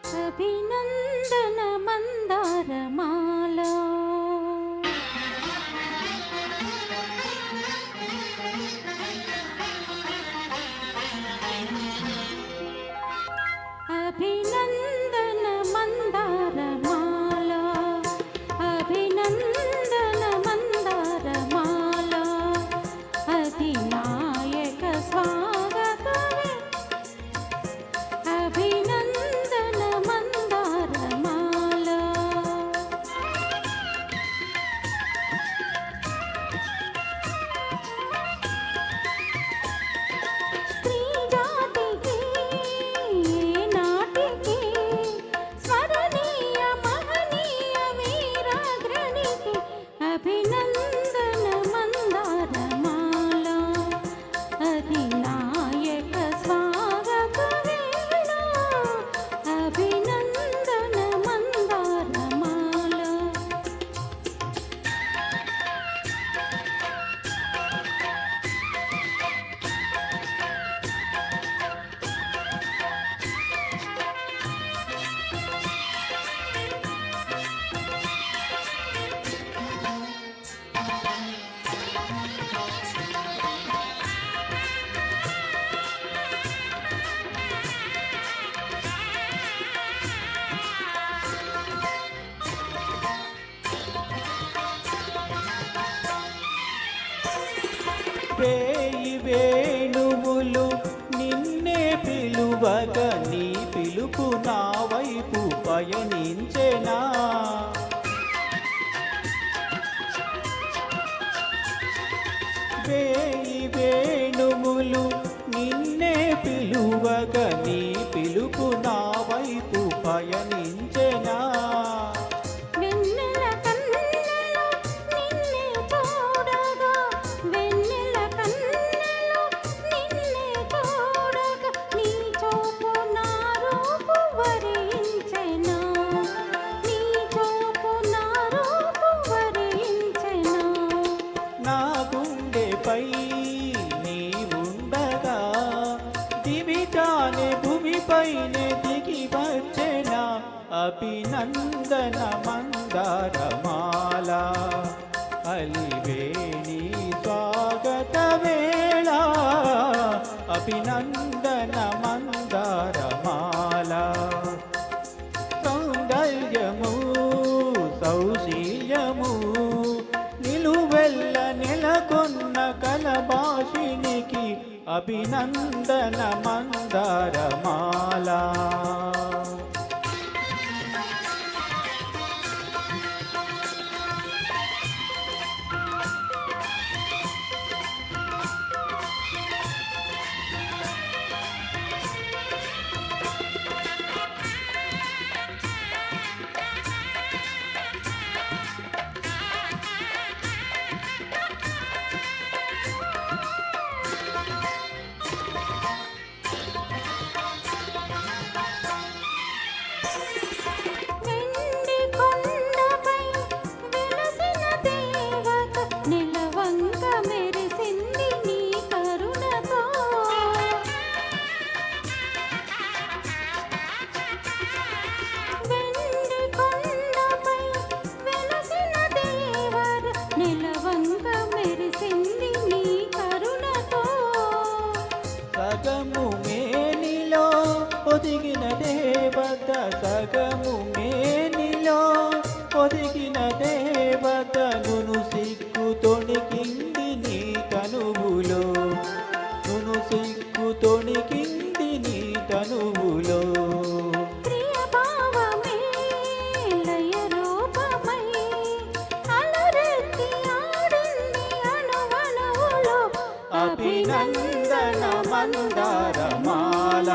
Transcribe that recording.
అభినందన మందారమాల అభినందన మందారమాల అభినందన మందారమాల అధినాయక స్వాగతమే అభినందన మందారమాల స్త్రీ జాతికి నాటికి స్మరణీయ మహనీయ వీరాగ్రణికి అభినందన మందారమాల అధినాయక స్వాగత వేళ అభినందన మందారమాల వేయి వేణువులు నిన్నే పిలువగ నీ పిలుపు నా వైపు పయనించెనా వేయి వేణువులు నిన్నే పిలువగ నీ పిలుపు నా వైపు పయనించెనా వెన్నెల కన్నెలో నిన్నే చూడగా వెన్నెల కన్నెలో నిన్నే చూడగా నీ చూపు నా రూపు వరించెనా నీ చూపు నా రూపు వరించెనా నా గుండెపై నీ ఉండగా దివిటానే భూమిపైనే దిగి వచ్చెనా అభినందన మందారమాల అలివేణి స్వాగత వేళ అభినందన మందారమాల సౌందర్యము సౌశీల్యము నిలువెల్ల నెలకొన్న కలభాషినికి అభినందన మందారమాల వెండి కొండపై వెలసిన దేవత నిలవంక మెరిసింది నీ కరుణతో వెండి కొండపై వెలసిన దేవత నిలవంక మెరిసింది నీ కరుణతో సగము మేనిలో ఒదిగిన దేవత సగము మేనిలో ఒదిగిన దేవత నును సిగ్గు తొణికింది నీ తనువులో నును సిగ్గు తొణికింది నీ తనువులో ప్రియ భావమే లయ రూపమై అలరెత్తి ఆడింది అణువణువులో అభినందన మందారమాల